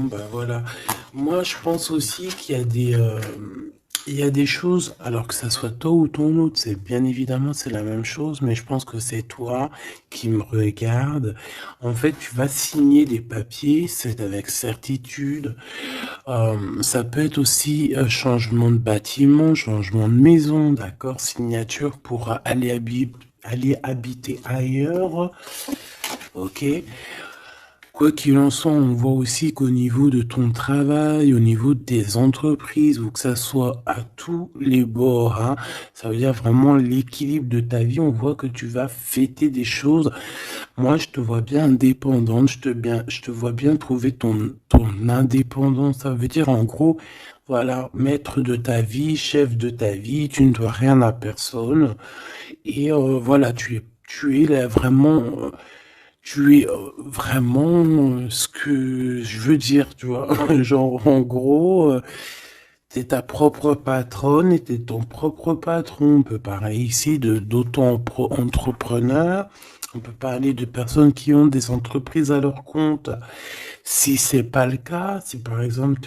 ben voilà. Moi, je pense aussi qu'il y a il y a des choses, alors que ça soit toi ou ton autre, c'est bien évidemment c'est la même chose, mais je pense que c'est toi qui me regarde. En fait, tu vas signer des papiers, c'est avec certitude. Ça peut être aussi changement de bâtiment, changement de maison, d'accord, signature pour aller habiter ailleurs, ok. Quoi qu'il en soit, on voit aussi qu'au niveau de ton travail, au niveau de tes entreprises, ou que ça soit à tous les bords, hein, ça veut dire vraiment l'équilibre de ta vie. On voit que tu vas fêter des choses. Moi, je te vois bien indépendante, je te vois bien trouver ton indépendance. Ça veut dire en gros, voilà, maître de ta vie, chef de ta vie, tu ne dois rien à personne. Et voilà, tu es là vraiment. Tu es vraiment ce que je veux dire, tu vois. Genre, en gros, t'es ta propre patronne et t'es ton propre patron. On peut parler ici de d'auto-entrepreneurs. On peut parler de personnes qui ont des entreprises à leur compte. Si c'est pas le cas, si par exemple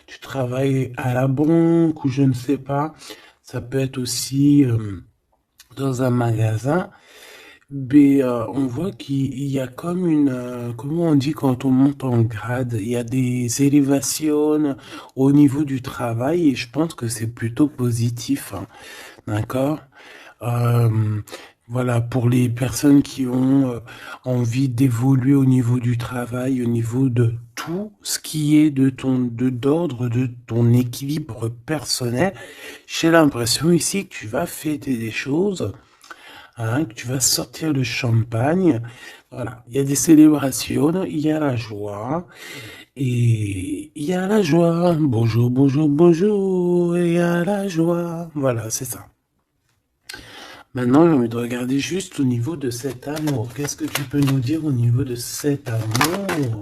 tu travailles à la banque ou je ne sais pas, ça peut être aussi dans un magasin. Mais on voit qu'il y a comme comment on dit quand on monte en grade, il y a des élévations au niveau du travail et je pense que c'est plutôt positif, hein, d'accord? Euh, voilà, pour les personnes qui ont envie d'évoluer au niveau du travail, au niveau de tout ce qui est d'ordre de ton équilibre personnel, j'ai l'impression ici que tu vas fêter des choses, hein, que tu vas sortir le champagne. Voilà, il y a des célébrations, il y a la joie, et il y a la joie. Bonjour, bonjour, bonjour, et il y a la joie. Voilà, c'est ça. Maintenant, j'ai envie de regarder juste au niveau de cet amour. Qu'est-ce que tu peux nous dire au niveau de cet amour?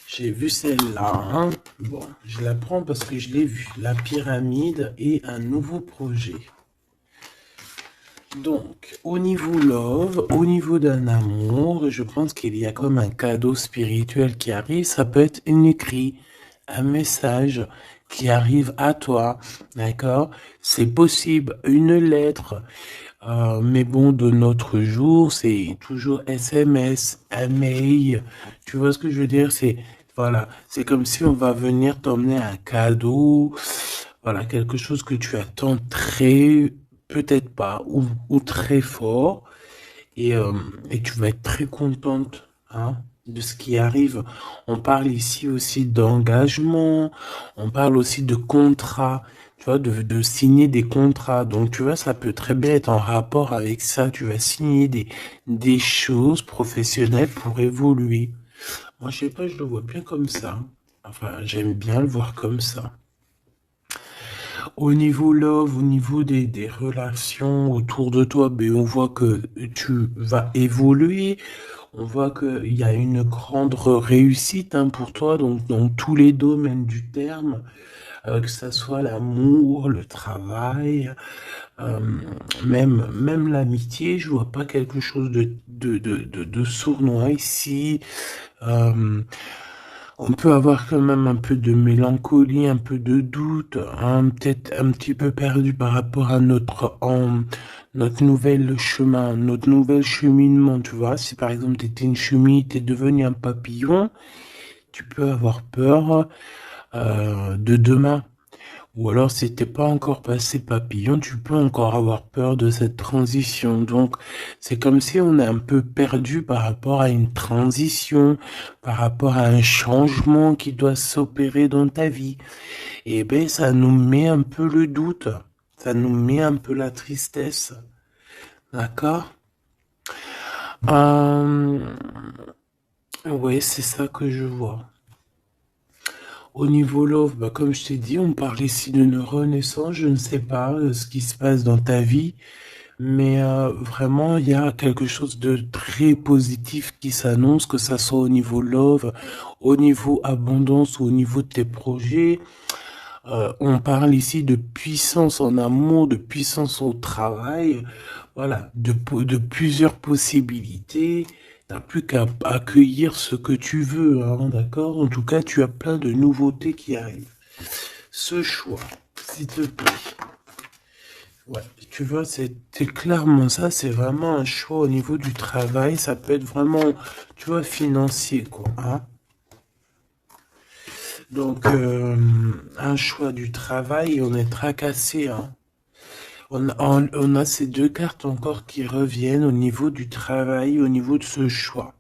J'ai vu celle-là, hein. Bon, je la prends parce que je l'ai vue. La pyramide et un nouveau projet. Donc, au niveau love, au niveau d'un amour, je pense qu'il y a comme un cadeau spirituel qui arrive. Ça peut être un écrit, un message qui arrive à toi, d'accord? C'est possible, une lettre. Mais bon, de notre jour, c'est toujours SMS, un mail. Tu vois ce que je veux dire? Voilà, c'est comme si on va venir t'emmener un cadeau. Voilà, quelque chose que tu attends très, peut-être pas, ou très fort. Et, euh, et tu vas être très contente, hein, de ce qui arrive. On parle ici aussi d'engagement, on parle aussi de contrat, tu vois, de signer des contrats. Donc, tu vois, ça peut très bien être en rapport avec ça. Tu vas signer des choses professionnelles pour évoluer. Moi, je sais pas, je le vois bien comme ça. Enfin, j'aime bien le voir comme ça. Au niveau love, au niveau des relations autour de toi, ben, on voit que tu vas évoluer. On voit qu'il y a une grande réussite, hein, pour toi, donc dans tous les domaines du terme, que ça soit l'amour, le travail, euh, même l'amitié. Je vois pas quelque chose de sournois ici. Euh, on peut avoir quand même un peu de mélancolie, un peu de doute, hein, peut-être un petit peu perdu par rapport à notre nouvel chemin, notre nouvel cheminement, tu vois. Si par exemple tu étais une chenille, tu es devenu un papillon, tu peux avoir peur de demain. Ou alors, si t'es pas encore passé papillon, tu peux encore avoir peur de cette transition. Donc, c'est comme si on est un peu perdu par rapport à une transition, par rapport à un changement qui doit s'opérer dans ta vie. Et ben, ça nous met un peu le doute. Ça nous met un peu la tristesse. D'accord? Euh, ouais, c'est ça que je vois. Au niveau love, bah, comme je t'ai dit, on parle ici d'une renaissance. Je ne sais pas ce qui se passe dans ta vie, mais vraiment, il y a quelque chose de très positif qui s'annonce, que ça soit au niveau love, au niveau abondance ou au niveau de tes projets. On parle ici de puissance en amour, de puissance au travail, voilà, de plusieurs possibilités. T'as plus qu'à accueillir ce que tu veux, hein, d'accord? En tout cas, tu as plein de nouveautés qui arrivent. Ce choix, s'il te plaît. Ouais, tu vois, c'est clairement ça, c'est vraiment un choix au niveau du travail. Ça peut être vraiment, tu vois, financier, quoi, hein. Donc, un choix du travail, on est tracassé, hein. On a ces deux cartes encore qui reviennent au niveau du travail, au niveau de ce choix.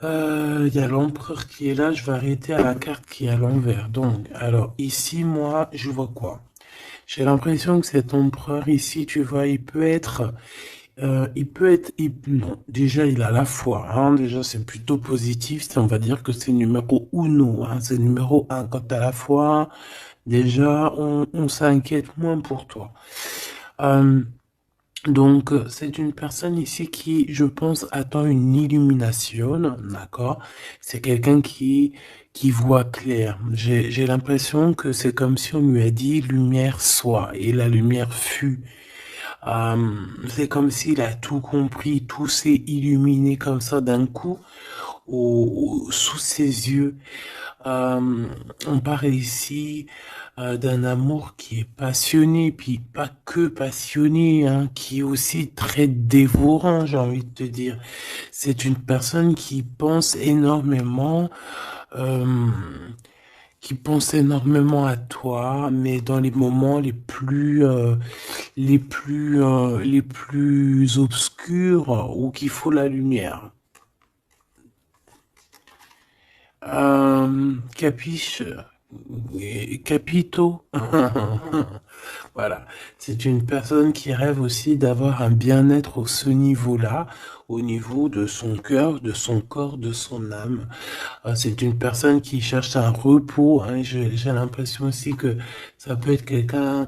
Il y a l'empereur qui est là, je vais arrêter à la carte qui est à l'envers. Donc, alors ici, moi, je vois quoi? J'ai l'impression que cet empereur ici, tu vois, non, déjà il a la foi, hein, déjà c'est plutôt positif, on va dire que c'est numéro uno, hein, c'est numéro un. Quand t'as la foi, déjà on s'inquiète moins pour toi. Donc, c'est une personne ici qui, je pense, attend une illumination, d'accord? C'est quelqu'un qui voit clair. J'ai l'impression que c'est comme si on lui a dit lumière soit, et la lumière fut. C'est comme s'il a tout compris, tout s'est illuminé comme ça d'un coup, sous ses yeux. On parle ici d'un amour qui est passionné, puis pas que passionné, hein, qui est aussi très dévorant, j'ai envie de te dire. C'est une personne euh, qui pense énormément à toi, mais dans les moments les plus obscurs où qu'il faut la lumière. Capiche, capito. Voilà, c'est une personne qui rêve aussi d'avoir un bien-être au ce niveau-là, au niveau de son cœur, de son corps, de son âme. C'est une personne qui cherche un repos, hein. J'ai l'impression aussi que ça peut être quelqu'un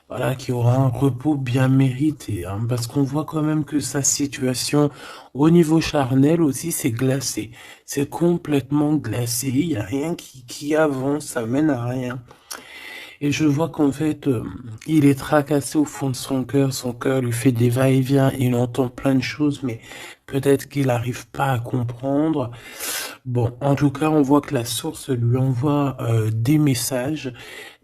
voilà, qui aura un repos bien mérité, hein, parce qu'on voit quand même que sa situation au niveau charnel aussi, c'est glacé. C'est complètement glacé. Il n'y a rien qui avance, ça mène à rien. Et je vois qu'en fait, il est tracassé au fond de son cœur lui fait des va-et-vient, il entend plein de choses, mais peut-être qu'il n'arrive pas à comprendre. Bon, en tout cas, on voit que la source lui envoie des messages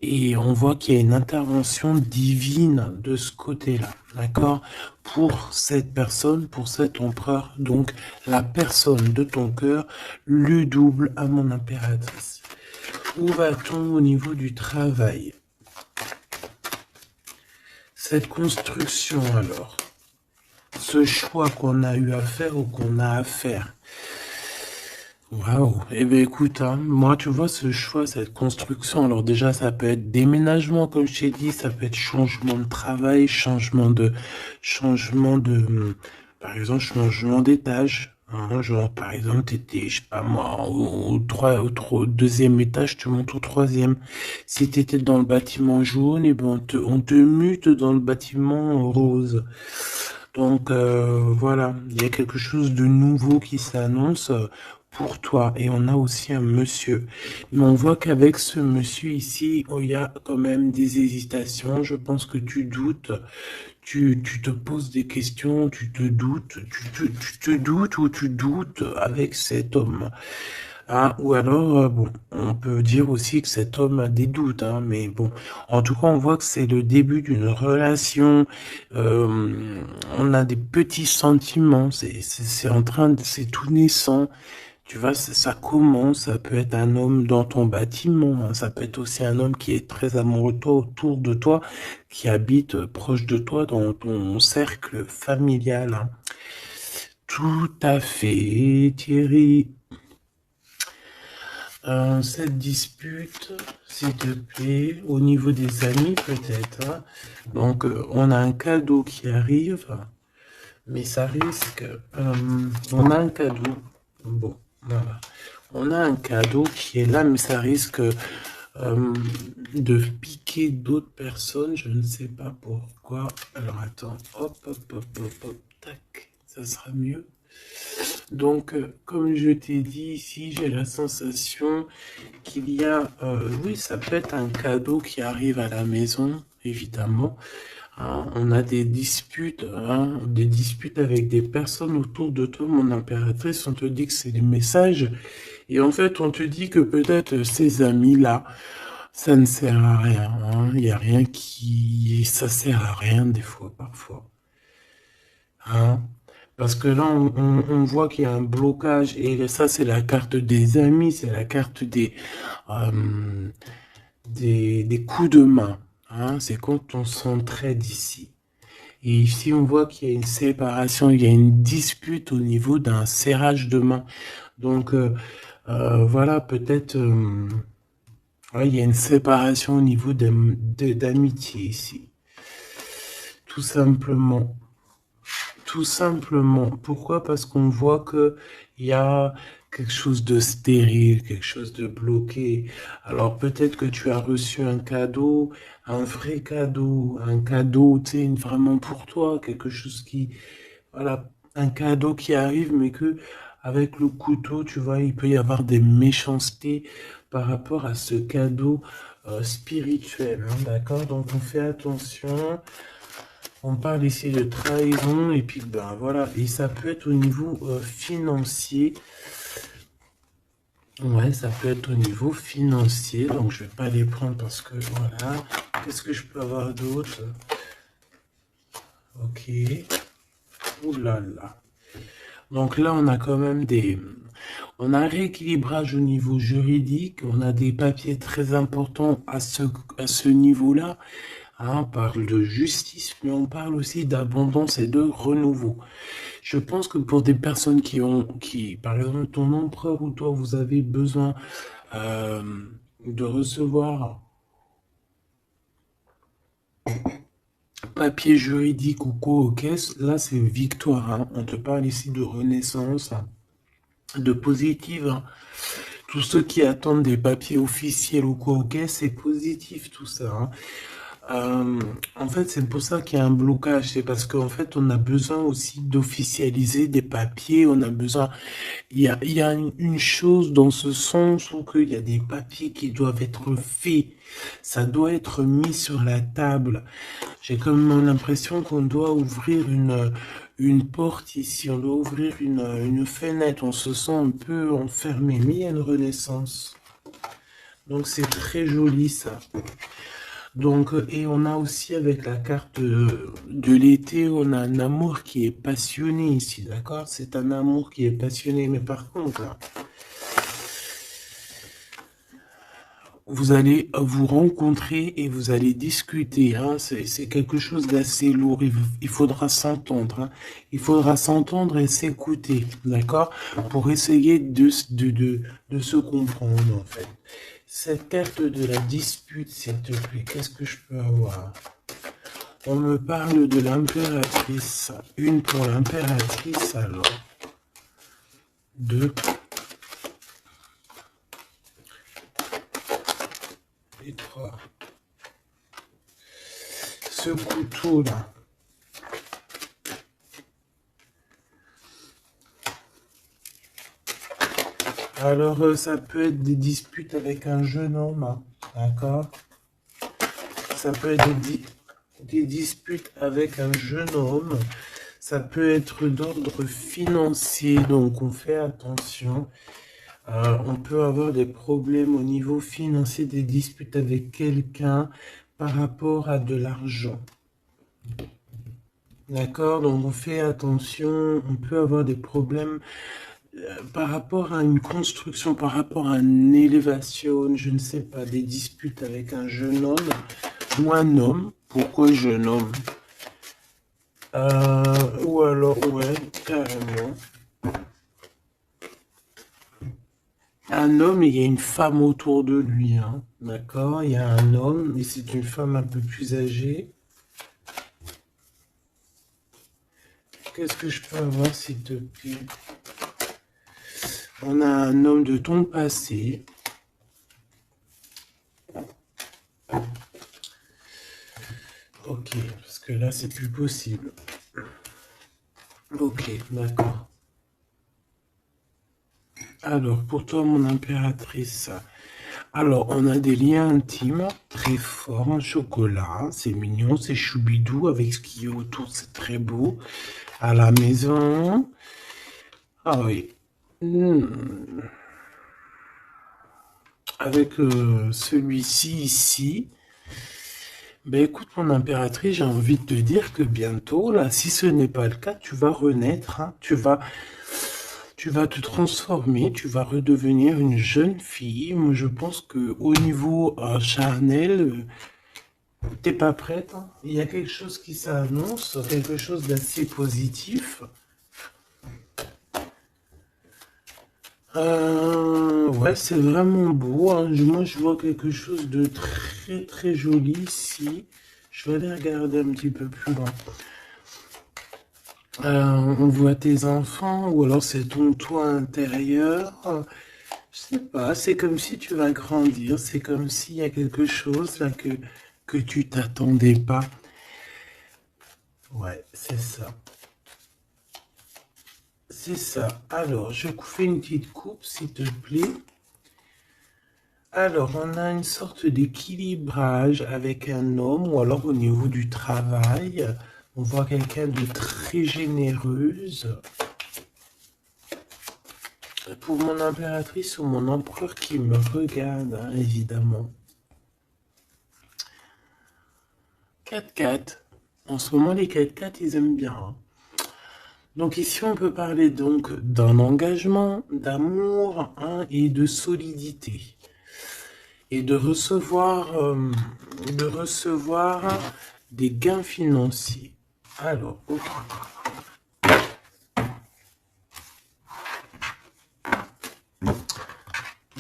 et on voit qu'il y a une intervention divine de ce côté-là, d'accord? Pour cette personne, pour cet empereur, donc la personne de ton cœur, le double à mon impératrice. Où va-t-on au niveau du travail? Cette construction alors, ce choix qu'on a eu à faire ou qu'on a à faire. Waouh, eh bien écoute, hein, moi tu vois ce choix, cette construction, alors déjà ça peut être déménagement comme je t'ai dit, ça peut être changement de travail, par exemple changement d'étage. Hein, genre par exemple t'étais, je sais pas moi, au deuxième étage, tu montes au troisième. Si t'étais dans le bâtiment jaune, et ben on te mute dans le bâtiment rose. Donc voilà, il y a quelque chose de nouveau qui s'annonce pour toi. Et on a aussi un monsieur. Mais on voit qu'avec ce monsieur ici, il y a quand même des hésitations. Je pense que tu doutes, tu te poses des questions, tu te doutes, tu te doutes ou tu doutes avec cet homme. Ah, ou alors, bon, on peut dire aussi que cet homme a des doutes, hein, mais bon, en tout cas, on voit que c'est le début d'une relation. On a des petits sentiments, c'est en train de, c'est tout naissant. Tu vois, ça commence. Ça peut être un homme dans ton bâtiment, hein, ça peut être aussi un homme qui est très amoureux de toi, autour de toi, qui habite proche de toi dans ton cercle familial, hein. Tout à fait, Thierry. Cette dispute, s'il te plaît, au niveau des amis peut-être, hein. Donc, on a un cadeau qui arrive, mais ça risque... on a un cadeau. Bon, voilà. On a un cadeau qui est là, mais ça risque de piquer d'autres personnes. Je ne sais pas pourquoi. Alors, attends. Hop, hop, hop, hop, hop. Tac. Ça sera mieux. Donc, comme je t'ai dit ici, j'ai la sensation qu'il y a, oui, ça peut être un cadeau qui arrive à la maison, évidemment, Hein, on a des disputes avec des personnes autour de toi, mon impératrice. On te dit que c'est des messages. Et en fait, on te dit que peut-être ces amis-là, ça ne sert à rien. Hein. Il n'y a rien qui... Ça sert à rien des fois, parfois. Hein. Parce que là, on voit qu'il y a un blocage. Et ça, c'est la carte des amis. C'est la carte euh, des coups de main. Hein. C'est quand on s'entraide ici. Et ici, on voit qu'il y a une séparation, il y a une dispute au niveau d'un serrage de main. Donc, voilà, peut-être, ouais, il y a une séparation au niveau d'amitié ici. Tout simplement. Tout simplement. Pourquoi? Parce qu'on voit que il y a quelque chose de stérile, quelque chose de bloqué. Alors peut-être que tu as reçu un cadeau, un vrai cadeau, un cadeau, tu sais, vraiment pour toi, quelque chose qui, voilà, un cadeau qui arrive, mais que avec le couteau, tu vois, il peut y avoir des méchancetés par rapport à ce cadeau spirituel, hein, d'accord? Donc on fait attention. On parle ici de trahison et puis ben voilà, et ça peut être au niveau financier. Ouais, ça peut être au niveau financier, donc je vais pas les prendre parce que voilà. Qu'est-ce que je peux avoir d'autre? Ok. Ouh là là. Donc là, on a quand même on a un rééquilibrage au niveau juridique, on a des papiers très importants à ce niveau-là. Hein, on parle de justice, mais on parle aussi d'abondance et de renouveau. Je pense que pour des personnes par exemple, ton empereur ou toi, vous avez besoin euh, de recevoir papier juridique ou quoi aux caisses, là c'est victoire. Hein. On te parle ici de renaissance, hein, de positive. Hein. Tous ceux qui attendent des papiers officiels ou quoi aux caisses, c'est positif tout ça. Hein. Euh, En fait, c'est pour ça qu'il y a un blocage. C'est parce qu'en fait, on a besoin aussi d'officialiser des papiers. On a besoin. Il y a une chose dans ce sens où il y a des papiers qui doivent être faits. Ça doit être mis sur la table. J'ai comme l'impression qu'on doit ouvrir une porte ici. On doit ouvrir une fenêtre. On se sent un peu enfermé. Mais il y a une renaissance. Donc, c'est très joli ça. Donc, et on a aussi avec la carte de l'été, on a un amour qui est passionné ici, d'accord? C'est un amour qui est passionné, mais par contre, là, vous allez vous rencontrer et vous allez discuter, hein? C'est quelque chose d'assez lourd, il faudra s'entendre, hein? Il faudra s'entendre et s'écouter, d'accord? Pour essayer de se comprendre, en fait. Cette carte de la dispute, s'il te plaît, qu'est-ce que je peux avoir? On me parle de l'impératrice. Une pour l'impératrice, alors. Deux et trois. Ce couteau-là. Alors, ça peut être des disputes avec un jeune homme, hein, d'accord? Ça peut être des disputes avec un jeune homme. Ça peut être d'ordre financier, donc on fait attention. On peut avoir des problèmes au niveau financier, des disputes avec quelqu'un par rapport à de l'argent. D'accord? Donc on fait attention, on peut avoir des problèmes par rapport à une construction, par rapport à une élévation, je ne sais pas, des disputes avec un jeune homme ou un homme. Pourquoi jeune homme? Ou alors, ouais, carrément. Un homme, il y a une femme autour de lui, hein. D'accord? Il y a un homme, et c'est une femme un peu plus âgée. Qu'est-ce que je peux avoir, s'il te plaît? On a un homme de ton passé. Ok, parce que là, c'est plus possible. Ok, d'accord. Alors, pour toi, mon impératrice, Alors, on a des liens intimes très forts en chocolat. C'est mignon, c'est choubidou avec ce qui est autour, c'est très beau. À la maison. Ah oui. Avec celui-ci ici. Ben écoute, mon impératrice, j'ai envie de te dire que bientôt, là, si ce n'est pas le cas, tu vas renaître, hein. Tu vas te transformer, tu vas redevenir une jeune fille. Moi, je pense que au niveau charnel, t'es pas prête, hein. Il y a quelque chose qui s'annonce, quelque chose d'assez positif. Ouais, c'est vraiment beau, hein. Moi, je vois quelque chose de très très joli ici. Je vais aller regarder un petit peu plus loin. On voit tes enfants, ou alors c'est ton toit intérieur. Je sais pas, c'est comme si tu vas grandir, c'est comme s'il y a quelque chose là que tu t'attendais pas. Ouais, c'est ça. C'est ça. Alors, je fais une petite coupe, s'il te plaît. Alors, on a une sorte d'équilibrage avec un homme, ou alors au niveau du travail. On voit quelqu'un de très généreuse. Pour mon impératrice ou mon empereur qui me regarde, hein, évidemment. 4-4. En ce moment, les 4-4, ils aiment bien, hein. Donc ici, on peut parler donc d'un engagement, d'amour, hein, et de solidité. Et de recevoir des gains financiers. Alors, ok.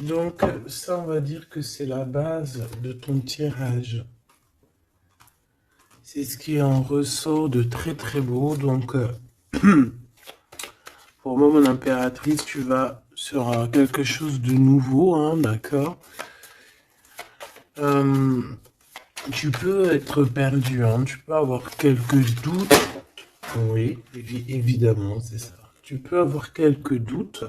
Donc, ça, on va dire que c'est la base de ton tirage. C'est ce qui en ressort de très très beau. Donc, pour moi, mon impératrice, tu vas sur quelque chose de nouveau, hein, d'accord. Tu peux être perdu, hein, tu peux avoir quelques doutes. Oui, évidemment, c'est ça. Tu peux avoir quelques doutes,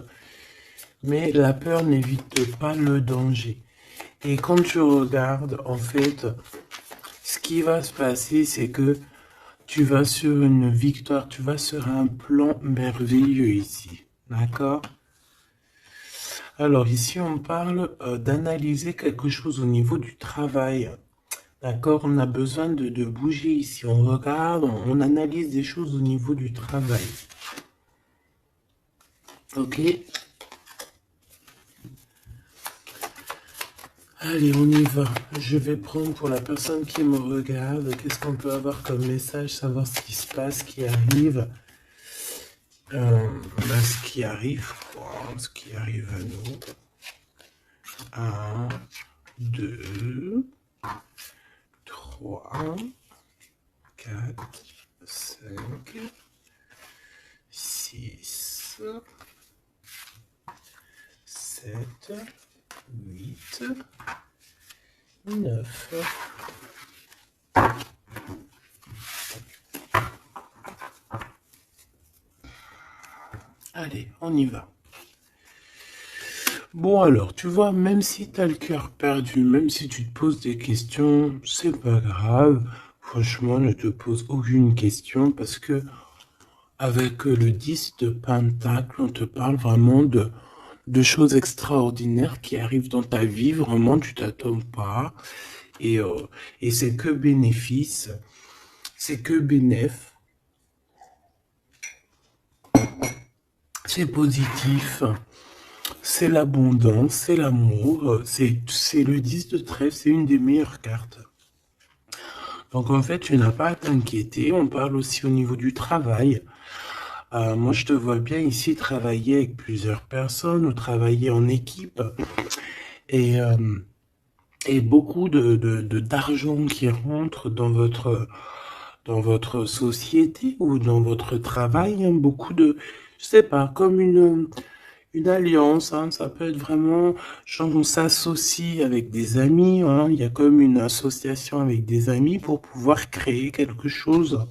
mais la peur n'évite pas le danger. Et quand tu regardes, en fait, ce qui va se passer, c'est que tu vas sur une victoire, tu vas sur un plan merveilleux ici. D'accord? Alors ici, on parle d'analyser quelque chose au niveau du travail. D'accord? On a besoin de bouger ici. On regarde, on analyse des choses au niveau du travail. Ok? Allez, on y va. Je vais prendre pour la personne qui me regarde. Qu'est-ce qu'on peut avoir comme message? Savoir ce qui se passe, ce qui arrive. Ce qui arrive, quoi. Ce qui arrive à nous. 1, 2, 3, 4, 5, 6, 7, 8, 9. Allez, on y va. Bon alors, tu vois, même si tu as le cœur perdu, même si tu te poses des questions, c'est pas grave. Franchement, ne te pose aucune question parce que avec le 10 de Pentacle, on te parle vraiment de choses extraordinaires qui arrivent dans ta vie. Vraiment, tu t'attends pas. Et c'est que bénéfice. C'est que bénéf. C'est positif. C'est l'abondance, c'est l'amour. C'est le 10 de trèfle, c'est une des meilleures cartes. Donc en fait, tu n'as pas à t'inquiéter. On parle aussi au niveau du travail. Moi, je te vois bien ici travailler avec plusieurs personnes ou travailler en équipe et, et beaucoup d'argent qui rentre dans votre société ou dans votre travail. Hein, beaucoup de, je sais pas, comme une alliance. Hein, ça peut être vraiment, genre on s'associe avec des amis. Hein, il y a comme une association avec des amis pour pouvoir créer quelque chose.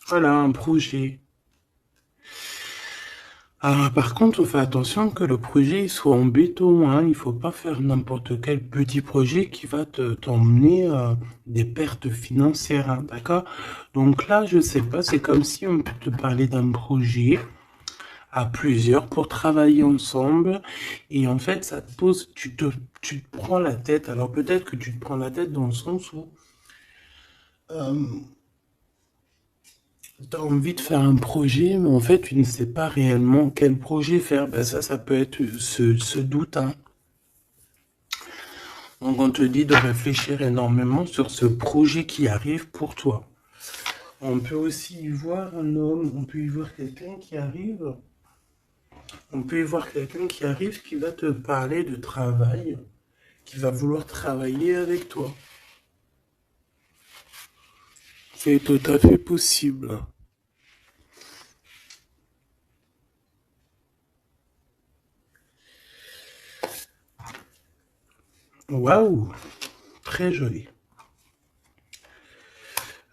Voilà, un projet. Ah, par contre, on fait attention que le projet il soit en béton, hein. Il faut pas faire n'importe quel petit projet qui va t'emmener des pertes financières, hein, d'accord? Donc là, je sais pas, c'est comme si on peut te parler d'un projet à plusieurs pour travailler ensemble et en fait, ça te pose, tu te prends la tête. Alors peut-être que tu te prends la tête dans le sens où euh, tu as envie de faire un projet, mais en fait, tu ne sais pas réellement quel projet faire. Ben ça peut être ce doute, hein. Donc, on te dit de réfléchir énormément sur ce projet qui arrive pour toi. On peut aussi y voir un homme, on peut y voir quelqu'un qui arrive, on peut y voir quelqu'un qui arrive qui va te parler de travail, qui va vouloir travailler avec toi. C'est tout à fait possible. Waouh, très joli.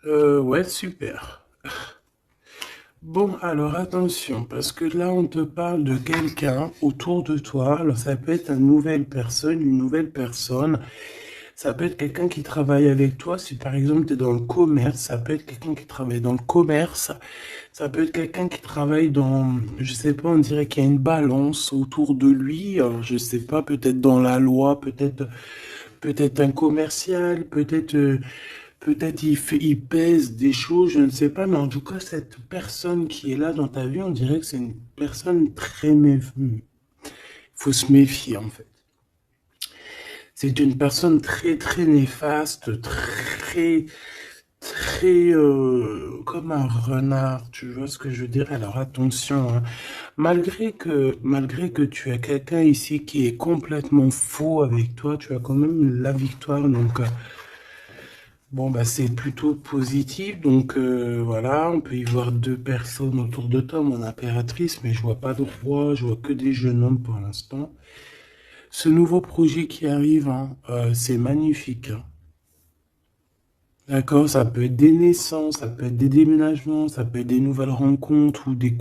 Ouais, super. Bon, alors attention, parce que là, on te parle de quelqu'un autour de toi. Alors, ça peut être une nouvelle personne. Ça peut être quelqu'un qui travaille avec toi. Si par exemple, tu es dans le commerce, ça peut être quelqu'un qui travaille dans le commerce. Ça peut être quelqu'un qui travaille dans, je sais pas, on dirait qu'il y a une balance autour de lui. Alors, je sais pas, peut-être dans la loi, peut-être un commercial, peut-être il pèse des choses, je ne sais pas, mais en tout cas, cette personne qui est là dans ta vie, on dirait que c'est une personne très méfiante. Il faut se méfier, en fait. C'est une personne très, très néfaste, comme un renard, tu vois ce que je veux dire? Alors attention, hein. Malgré que tu as quelqu'un ici qui est complètement faux avec toi, tu as quand même la victoire, donc bon, bah, c'est plutôt positif. Donc, voilà, on peut y voir deux personnes autour de toi, mon impératrice, mais je vois pas de roi, je vois que des jeunes hommes pour l'instant. Ce nouveau projet qui arrive, hein, c'est magnifique, hein. D'accord, ça peut être des naissances, ça peut être des déménagements, ça peut être des nouvelles rencontres ou des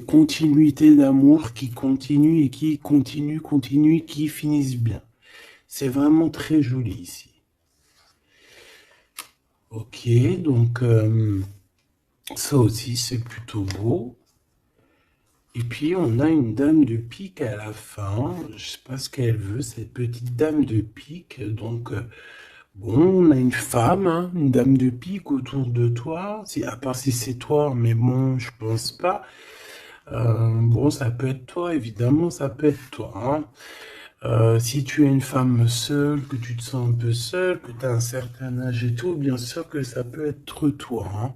continuités d'amour qui continuent et qui continuent, qui finissent bien. C'est vraiment très joli ici. Ok, donc ça aussi c'est plutôt beau. Et puis on a une dame de pique à la fin. Je sais pas ce qu'elle veut, cette petite dame de pique. Donc bon, on a une femme, hein, une dame de pique autour de toi. Si, à part si c'est toi, mais bon, je pense pas. Bon, ça peut être toi, évidemment, ça peut être toi, hein. Si tu es une femme seule, que tu te sens un peu seule, que tu as un certain âge et tout, bien sûr que ça peut être toi, hein.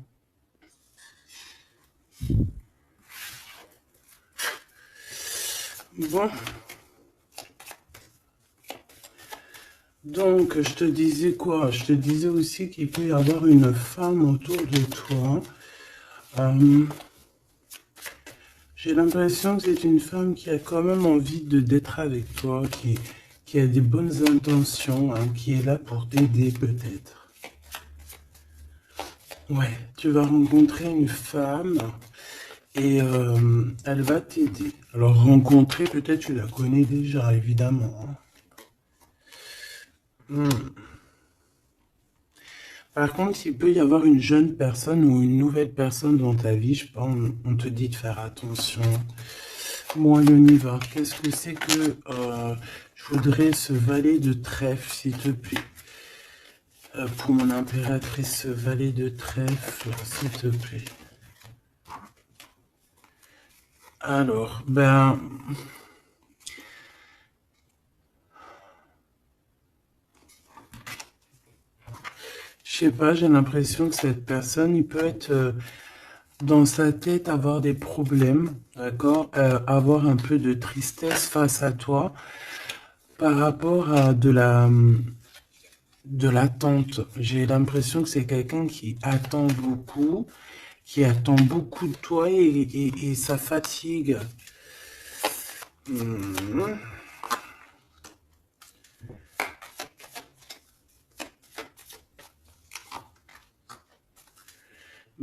Bon, donc je te disais quoi? Je te disais aussi qu'il peut y avoir une femme autour de toi. Euh, j'ai l'impression que c'est une femme qui a quand même envie d'être avec toi, qui a des bonnes intentions, hein, qui est là pour t'aider peut-être. Ouais, tu vas rencontrer une femme et elle va t'aider. Alors rencontrer, peut-être tu la connais déjà, évidemment, hein. Hmm. Par contre, il peut y avoir une jeune personne ou une nouvelle personne dans ta vie, je pense, on te dit de faire attention. Moi, Yoniva, qu'est-ce que c'est que je voudrais ce valet de trèfle, s'il te plaît. Pour mon impératrice, ce valet de trèfle, s'il te plaît. Alors, ben, je sais pas, j'ai l'impression que cette personne, il peut être dans sa tête avoir des problèmes, d'accord? Avoir un peu de tristesse face à toi par rapport à de l'attente. J'ai l'impression que c'est quelqu'un qui attend beaucoup, qui attend beaucoup de toi et ça fatigue. Mhm.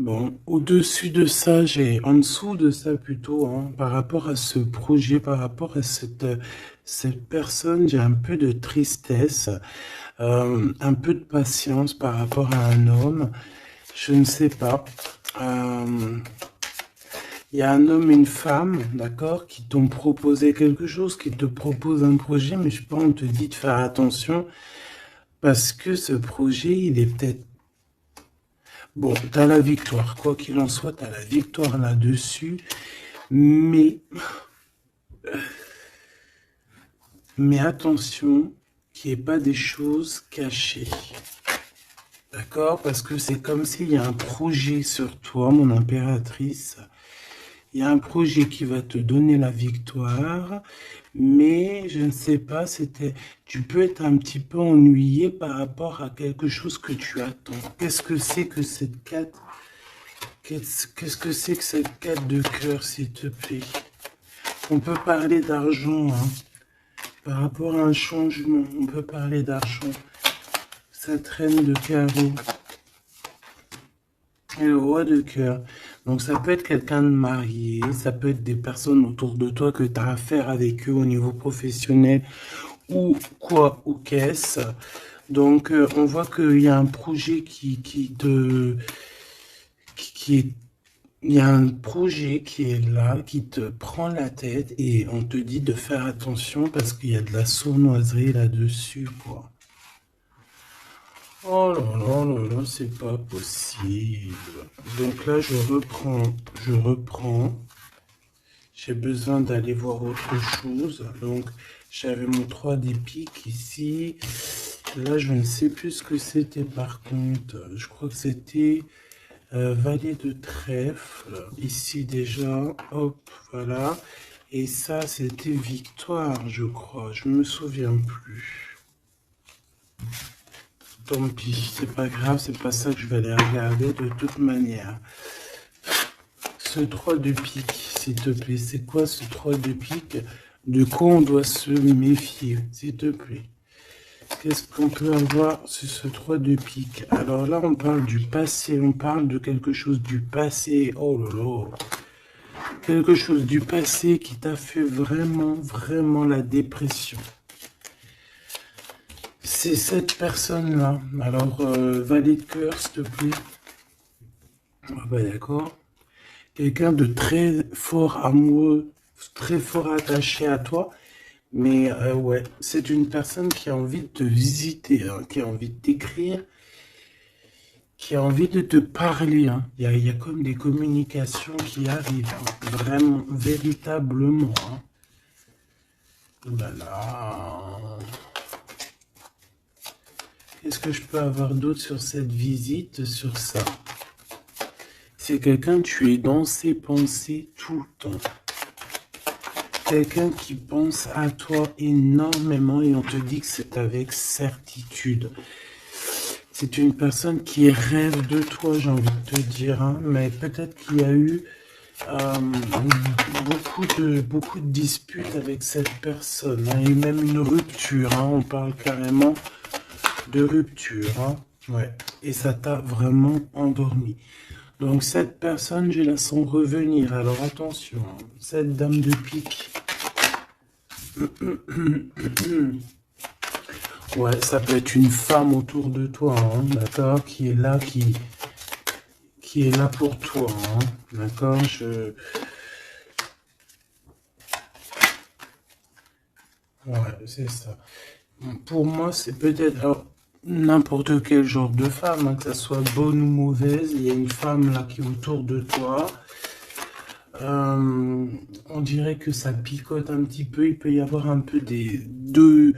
Bon, au-dessus de ça, en dessous de ça plutôt, hein, par rapport à ce projet, par rapport à cette personne, j'ai un peu de tristesse, un peu de patience par rapport à un homme, je ne sais pas. Euh, Il y a un homme et une femme, d'accord, qui t'ont proposé quelque chose, qui te proposent un projet, mais je pense on te dit de faire attention parce que ce projet, il est peut-être... Bon, t'as la victoire, quoi qu'il en soit, t'as la victoire là-dessus, mais, mais attention qu'il n'y ait pas des choses cachées. D'accord? Parce que c'est comme s'il y a un projet sur toi, mon impératrice. Il y a un projet qui va te donner la victoire, mais je ne sais pas, tu peux être un petit peu ennuyé par rapport à quelque chose que tu attends. Qu'est-ce que c'est que cette carte? Qu'est-ce que c'est que cette carte de cœur, s'il te plaît? On peut parler d'argent, hein. Par rapport à un changement, on peut parler d'argent. Ça traîne de carreau. Et le roi de cœur. Donc ça peut être quelqu'un de marié, ça peut être des personnes autour de toi que tu as affaire avec eux au niveau professionnel ou quoi ou qu'est-ce. Donc on voit qu'il y a un projet qui est... Il y a un projet qui est là, qui te prend la tête et on te dit de faire attention parce qu'il y a de la sournoiserie là-dessus, quoi. Oh là là là là, c'est pas possible. Donc là, je reprends. J'ai besoin d'aller voir autre chose. Donc, j'avais mon 3 des piques ici. Là, je ne sais plus ce que c'était par contre. Je crois que c'était valet de trèfle. Ici déjà, hop, voilà. Et ça, c'était victoire, je crois. Je me souviens plus. Tant pis, c'est pas grave, c'est pas ça que je vais aller regarder de toute manière. Ce 3 de pique, s'il te plaît, c'est quoi ce 3 de pique? De quoi on doit se méfier, s'il te plaît? Qu'est-ce qu'on peut avoir sur ce 3 de pique? Alors là, on parle du passé, on parle de quelque chose du passé. Oh là là! Quelque chose du passé qui t'a fait vraiment, vraiment la dépression. C'est cette personne-là. Alors, valet de cœur, s'il te plaît. Ah bah d'accord. Quelqu'un de très fort amoureux, très fort attaché à toi. Mais ouais, c'est une personne qui a envie de te visiter, hein, qui a envie de t'écrire, qui a envie de te parler. Hein. Il y a comme des communications qui arrivent, hein, vraiment, véritablement. Hein. Oh là là. Qu'est-ce que je peux avoir d'autre sur cette visite, sur ça? C'est quelqu'un, tu es dans ses pensées tout le temps. Quelqu'un qui pense à toi énormément et on te dit que c'est avec certitude. C'est une personne qui rêve de toi, j'ai envie de te dire, hein, mais peut-être qu'il y a eu beaucoup de disputes avec cette personne, hein, et même une rupture, hein, on parle carrément de rupture, hein, ouais, et ça t'a vraiment endormi. Donc cette personne, je la sens revenir, alors attention, hein, cette dame de pique. Ouais, ça peut être une femme autour de toi, hein, d'accord, qui est là, qui est là pour toi, hein, d'accord, ouais, c'est ça. Pour moi, c'est peut-être n'importe quel genre de femme, hein, que ça soit bonne ou mauvaise, il y a une femme là qui est autour de toi. On dirait que ça picote un petit peu, il peut y avoir un peu de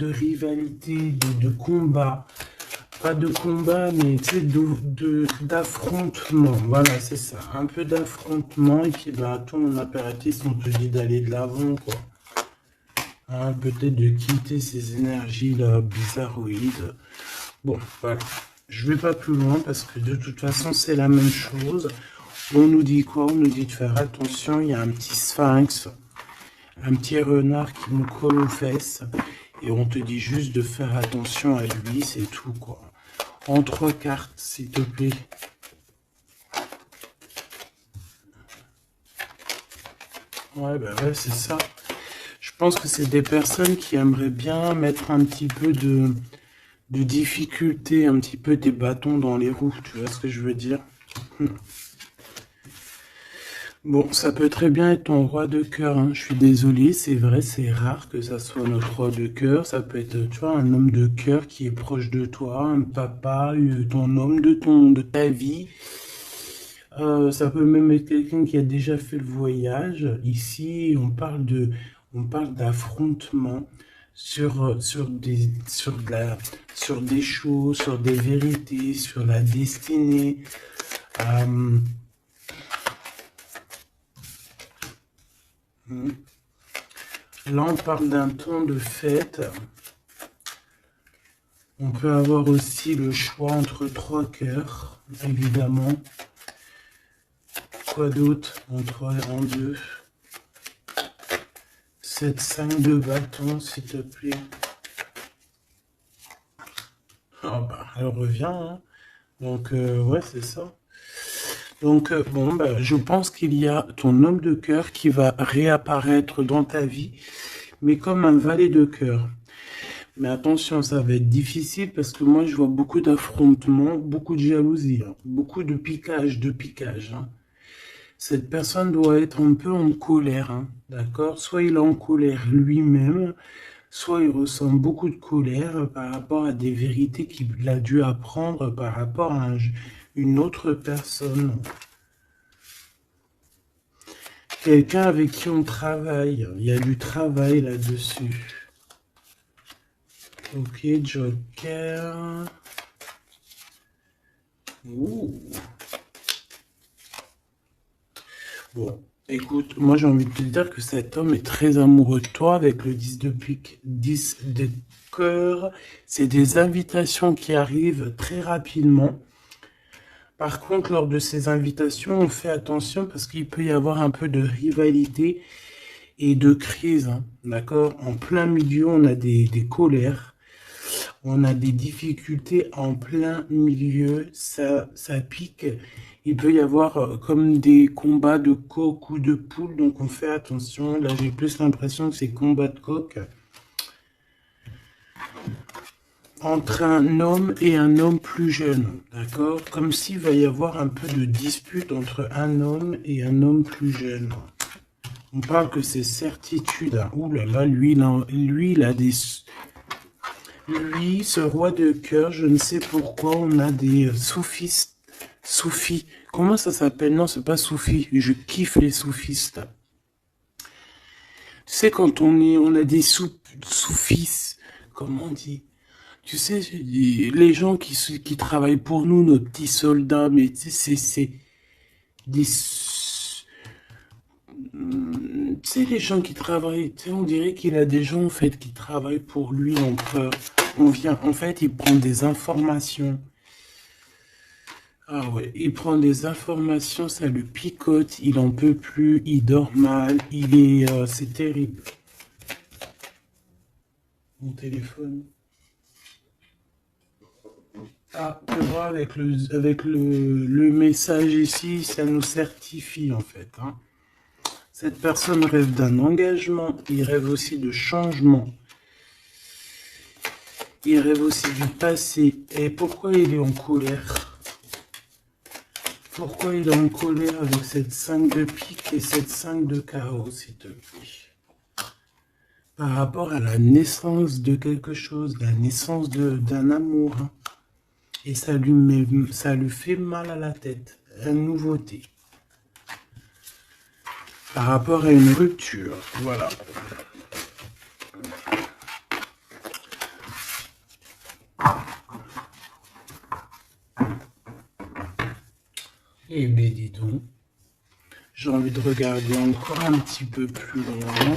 rivalité, de combat. Pas de combat, mais tu sais, d'affrontement. Voilà, c'est ça. Un peu d'affrontement. Et puis, bah, toi, mon impératrice, on te dit d'aller de l'avant, quoi. Hein, peut-être de quitter ces énergies-là bizarroïdes. Bon, voilà. Je vais pas plus loin parce que de toute façon, c'est la même chose. On nous dit quoi? On nous dit de faire attention. Il y a un petit sphinx, un petit renard qui nous colle aux fesses. Et on te dit juste de faire attention à lui, c'est tout, quoi. En 3 cartes, s'il te plaît. Ouais, bah ouais, c'est ça. Je pense que c'est des personnes qui aimeraient bien mettre un petit peu de difficulté, un petit peu des bâtons dans les roues, tu vois ce que je veux dire? Bon, ça peut très bien être ton roi de cœur, hein. Je suis désolé, c'est vrai, c'est rare que ça soit notre roi de cœur. Ça peut être, tu vois, un homme de cœur qui est proche de toi, un papa, ton homme de ta vie. Ça peut même être quelqu'un qui a déjà fait le voyage. Ici, on parle d'affrontement sur des choses, sur des vérités, sur la destinée. Euh, Là, on parle d'un temps de fête. On peut avoir aussi le choix entre trois cœurs, évidemment. Quoi d'autre? En 3 et en 2. 7, 5 de bâton, s'il te plaît. Ah bah, elle revient, hein. Donc, ouais, c'est ça. Donc, bon, bah, je pense qu'il y a ton homme de cœur qui va réapparaître dans ta vie, mais comme un valet de cœur. Mais attention, ça va être difficile parce que moi, je vois beaucoup d'affrontements, beaucoup de jalousie, hein, beaucoup de piquage, hein. Cette personne doit être un peu en colère, hein, d'accord? Soit il est en colère lui-même, soit il ressent beaucoup de colère par rapport à des vérités qu'il a dû apprendre par rapport à une autre personne. Quelqu'un avec qui on travaille. Il y a du travail là-dessus. Ok, Joker. Ouh. Bon, écoute, moi j'ai envie de te dire que cet homme est très amoureux de toi avec le 10 de pique, 10 de cœur. C'est des invitations qui arrivent très rapidement. Par contre, lors de ces invitations, on fait attention parce qu'il peut y avoir un peu de rivalité et de crise, hein, d'accord? En plein milieu, on a des colères, on a des difficultés en plein milieu, ça pique. Il peut y avoir comme des combats de coq ou de poule, donc on fait attention. Là, j'ai plus l'impression que c'est combat de coq entre un homme et un homme plus jeune, d'accord? Comme s'il va y avoir un peu de dispute entre un homme et un homme plus jeune. On parle que c'est certitude. Hein. Ouh là là, lui, il a des... Lui, ce roi de cœur, je ne sais pourquoi, on a des soufistes. Soufis. Comment ça s'appelle? Non, c'est pas soufis. Je kiffe les soufistes. Tu sais, quand on a des soufis, comment on dit? Tu sais, les gens qui travaillent pour nous, nos petits soldats, mais tu sais, c'est des... Tu sais, les gens qui travaillent, tu sais, on dirait qu'il a des gens, en fait, qui travaillent pour lui, en fait, il prend des informations. Ah ouais, il prend des informations, ça le picote, il en peut plus, il dort mal, c'est terrible. Mon téléphone. Ah, tu vois, avec le message ici, ça nous certifie, en fait, hein. Cette personne rêve d'un engagement, il rêve aussi de changement. Il rêve aussi du passé. Et pourquoi il est en colère? Pourquoi il est en colère avec cette 5 de pique et cette 5 de carreau, s'il te plaît? Par rapport à la naissance de quelque chose, la naissance d'un amour, hein. Et ça lui fait mal à la tête. Une nouveauté. Par rapport à une rupture. Voilà. Eh bien, dis donc. J'ai envie de regarder encore un petit peu plus loin.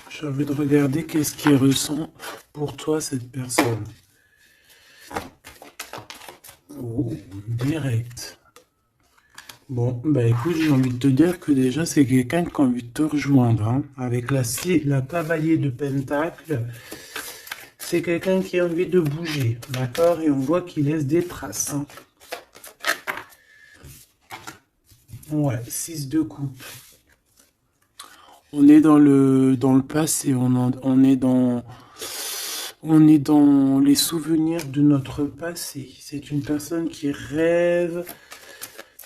J'ai envie de regarder qu'est-ce qu'il ressent pour toi, cette personne. Oh, direct. Bon, bah écoute, j'ai envie de te dire que déjà, c'est quelqu'un qui a envie de te rejoindre, hein. Avec la cavalier de Pentacle, c'est quelqu'un qui a envie de bouger, d'accord? Et on voit qu'il laisse des traces, hein. Ouais, 6 de coupe. On est dans le passé, on est dans les souvenirs de notre passé. C'est une personne qui rêve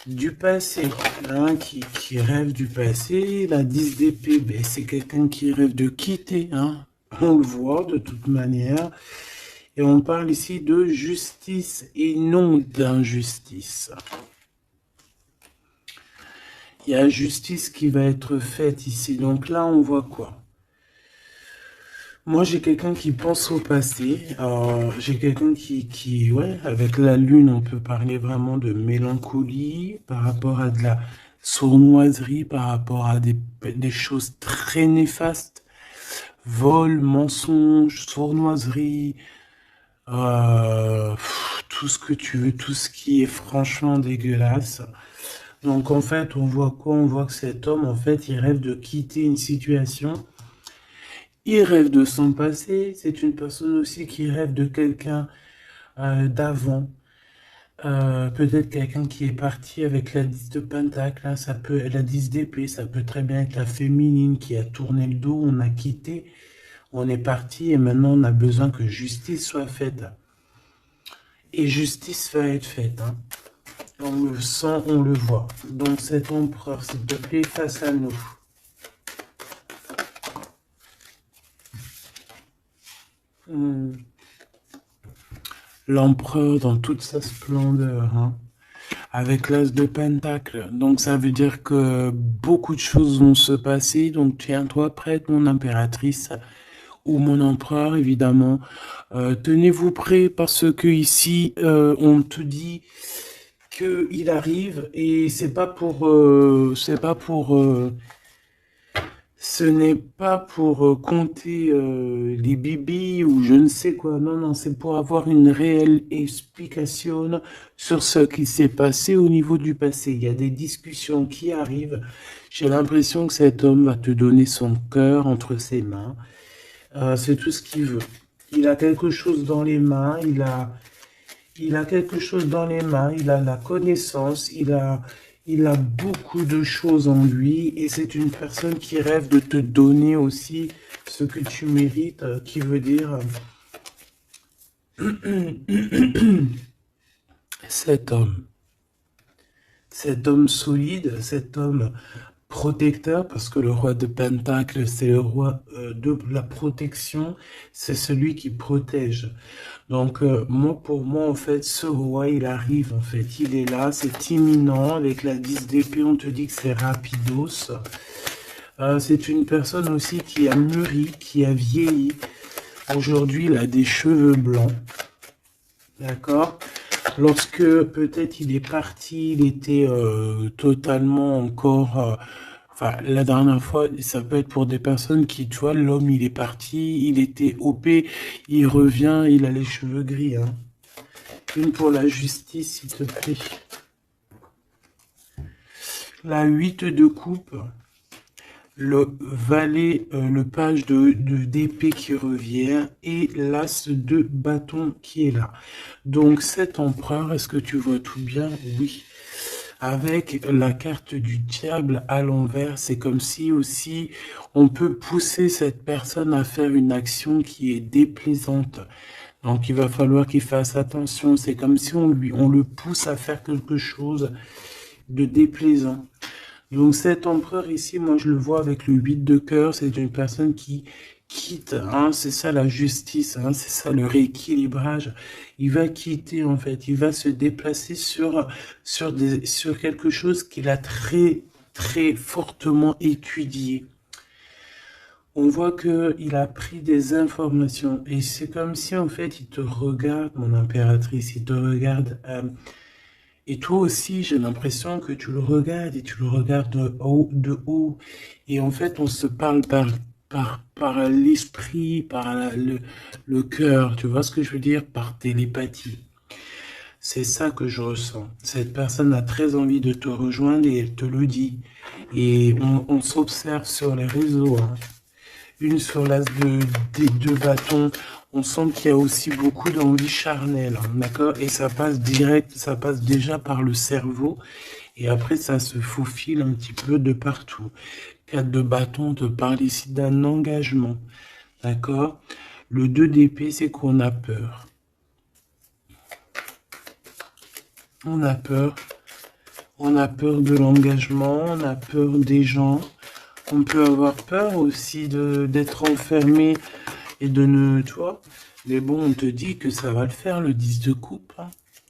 du passé, hein, qui rêve du passé. La 10 d'épée, ben, c'est quelqu'un qui rêve de quitter, hein. On le voit de toute manière. Et on parle ici de justice et non d'injustice. Il y a justice qui va être faite ici. Donc là, on voit quoi? Moi, j'ai quelqu'un qui pense au passé. J'ai quelqu'un ouais, avec la lune, on peut parler vraiment de mélancolie par rapport à de la sournoiserie, par rapport à des choses très néfastes. Vol, mensonge, sournoiserie, tout ce que tu veux, tout ce qui est franchement dégueulasse. Donc en fait, on voit quoi? On voit que cet homme, en fait, il rêve de quitter une situation. Il rêve de son passé. C'est une personne aussi qui rêve de quelqu'un d'avant. Peut-être quelqu'un qui est parti avec la 10 de Pentacle, hein, ça peut, la 10 d'épée, ça peut très bien être la féminine qui a tourné le dos, on a quitté, on est parti et maintenant on a besoin que justice soit faite. Et justice va être faite, hein. On le sent, on le voit. Donc cet empereur, s'il te plaît, face à nous. L'empereur dans toute sa splendeur, hein, avec l'as de Pentacle. Donc ça veut dire que beaucoup de choses vont se passer. Donc tiens-toi prête, mon impératrice, ou mon empereur, évidemment. Tenez-vous prêts parce que ici, on te dit qu'il arrive et ce n'est pas pour compter les bibis ou je ne sais quoi. Non, non, c'est pour avoir une réelle explication sur ce qui s'est passé au niveau du passé. Il y a des discussions qui arrivent. J'ai l'impression que cet homme va te donner son cœur entre ses mains. C'est tout ce qu'il veut. Il a quelque chose dans les mains. Il a quelque chose dans les mains. Il a la connaissance. Il a beaucoup de choses en lui et c'est une personne qui rêve de te donner aussi ce que tu mérites, qui veut dire cet homme solide, cet homme protecteur, parce que le roi de Pentacle, c'est le roi de la protection, c'est celui qui protège. Donc, pour moi, en fait, ce roi, il arrive, en fait, il est là, c'est imminent, avec la 10 d'épée, on te dit que c'est rapidos. C'est une personne aussi qui a mûri, qui a vieilli. Aujourd'hui, il a des cheveux blancs, d'accord? Lorsque peut-être il est parti, il était totalement encore... Enfin, la dernière fois, ça peut être pour des personnes qui, tu vois, l'homme, il est parti, il était OP, il revient, il a les cheveux gris, hein. Une pour la justice, s'il te plaît. La 8 de coupe. Le valet, le page d'épée qui revient et l'as de bâton qui est là. Donc cet empereur, est-ce que tu vois tout bien? Oui. Avec la carte du diable à l'envers, c'est comme si aussi on peut pousser cette personne à faire une action qui est déplaisante. Donc il va falloir qu'il fasse attention. C'est comme si on le pousse à faire quelque chose de déplaisant. Donc cet empereur ici, moi je le vois avec le 8 de cœur, c'est une personne qui quitte, hein, c'est ça la justice, hein, c'est ça le rééquilibrage. Il va quitter en fait, il va se déplacer sur quelque chose qu'il a très très fortement étudié. On voit qu'il a pris des informations et c'est comme si en fait il te regarde, mon impératrice, il te regarde. Et toi aussi, j'ai l'impression que tu le regardes et tu le regardes de haut. Et en fait, on se parle par l'esprit, par le cœur. Tu vois ce que je veux dire? Par télépathie. C'est ça que je ressens. Cette personne a très envie de te rejoindre et elle te le dit. Et on s'observe sur les réseaux, hein. Une sur l'as des deux bâtons. On sent qu'il y a aussi beaucoup d'envie charnelle, hein, d'accord? Et ça passe direct, ça passe déjà par le cerveau. Et après, ça se faufile un petit peu de partout. 4 de bâton te parle ici d'un engagement, d'accord? Le 2 d'épée, c'est qu'on a peur. On a peur. On a peur de l'engagement, on a peur des gens. On peut avoir peur aussi d'être enfermé et de ne... Tu vois? Mais bon, on te dit que ça va le faire, le 10 de coupe, hein.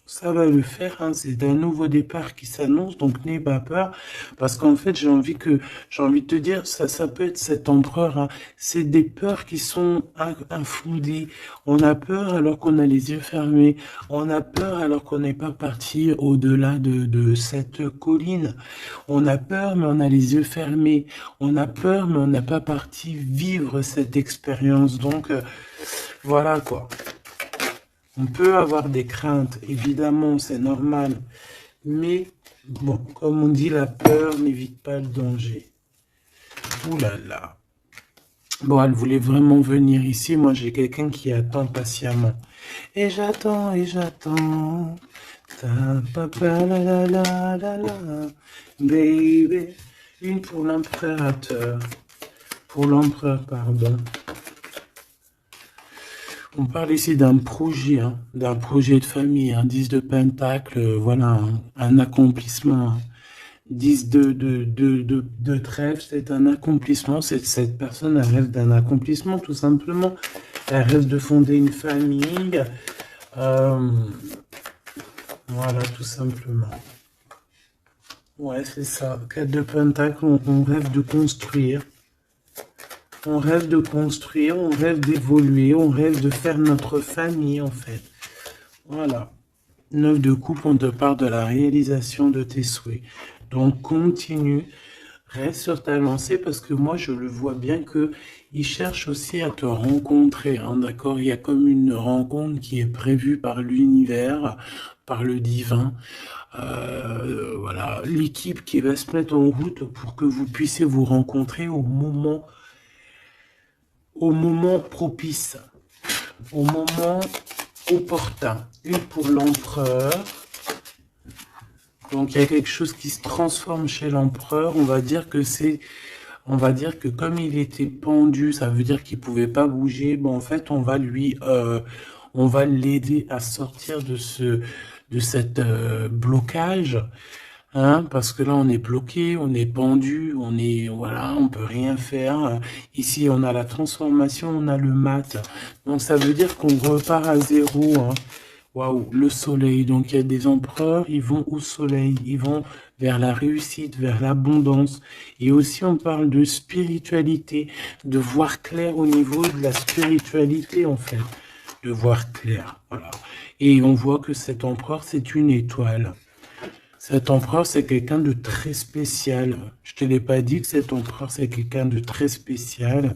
Ça va le faire, hein. C'est un nouveau départ qui s'annonce, donc n'aie pas peur. Parce qu'en fait, j'ai envie de te dire, ça peut être cet empereur, hein. C'est des peurs qui sont infondées. On a peur alors qu'on a les yeux fermés. On a peur alors qu'on n'est pas parti au-delà de cette colline. On a peur, mais on a les yeux fermés. On a peur, mais on n'a pas parti vivre cette expérience. Donc, voilà quoi. On peut avoir des craintes, évidemment, c'est normal. Mais, bon, comme on dit, la peur n'évite pas le danger. Ouh là là. Bon, elle voulait vraiment venir ici. Moi, j'ai quelqu'un qui attend patiemment. Et j'attends, et j'attends. Ta papa la la la la la. Baby. Une pour l'impérateur. Pour l'empereur, pardon. On parle ici d'un projet, hein, d'un projet de famille, un 10 de pentacle, voilà, un accomplissement. 10 de trèfle, c'est un accomplissement. Cette personne, elle rêve d'un accomplissement, tout simplement. Elle rêve de fonder une famille. Voilà, tout simplement. Ouais, c'est ça. 4 de pentacle, on rêve de construire. On rêve de construire, on rêve d'évoluer, on rêve de faire notre famille, en fait. Voilà. 9 de coupe, on te parle de la réalisation de tes souhaits. Donc, continue, reste sur ta lancée, parce que moi, je le vois bien que il cherche aussi à te rencontrer, hein, d'accord? Il y a comme une rencontre qui est prévue par l'univers, par le divin. Voilà, l'équipe qui va se mettre en route pour que vous puissiez vous rencontrer au moment propice, au moment opportun. Une pour l'empereur. Donc il y a quelque chose qui se transforme chez l'empereur. On va dire que comme il était pendu, ça veut dire qu'il pouvait pas bouger. Bon, en fait, on va l'aider à sortir de cette blocage. Hein, parce que là, on est bloqué, on est pendu, voilà, on peut rien faire. Ici, on a la transformation, on a le mat. Donc, ça veut dire qu'on repart à zéro, hein. Waouh, le soleil. Donc, il y a des empereurs, ils vont au soleil, ils vont vers la réussite, vers l'abondance. Et aussi, on parle de spiritualité, de voir clair au niveau de la spiritualité, en fait. De voir clair, voilà. Et on voit que cet empereur, c'est une étoile. Cet empereur, c'est quelqu'un de très spécial. Je te l'ai pas dit que cet empereur, c'est quelqu'un de très spécial.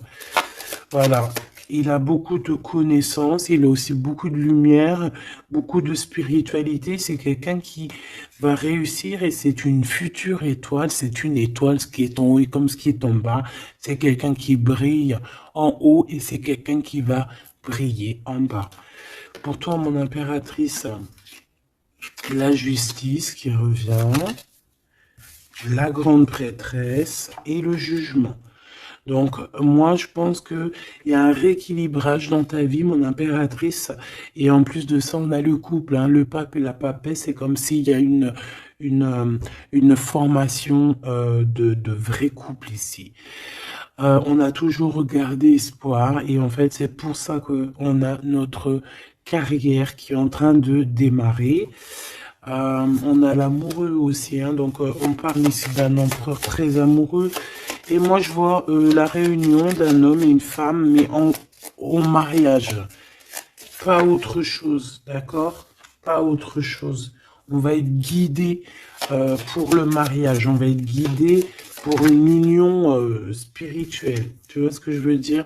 Voilà. Il a beaucoup de connaissances, il a aussi beaucoup de lumière, beaucoup de spiritualité. C'est quelqu'un qui va réussir et c'est une future étoile. C'est une étoile, ce qui est en haut et comme ce qui est en bas. C'est quelqu'un qui brille en haut et c'est quelqu'un qui va briller en bas. Pour toi, mon impératrice, la justice qui revient, la grande prêtresse et le jugement. Donc, moi, je pense qu'il y a un rééquilibrage dans ta vie, mon impératrice. Et en plus de ça, on a le couple, hein, le pape et la papesse. C'est comme s'il y a une formation de vrai couple ici. On a toujours gardé espoir. Et en fait, c'est pour ça qu'on a notre carrière qui est en train de démarrer. On a l'amoureux aussi, hein, donc on parle ici d'un empereur très amoureux. Et moi, je vois la réunion d'un homme et une femme, mais au mariage. Pas autre chose, d'accord? Pas autre chose. On va être guidé pour le mariage. On va être guidé pour une union spirituelle. Tu vois ce que je veux dire?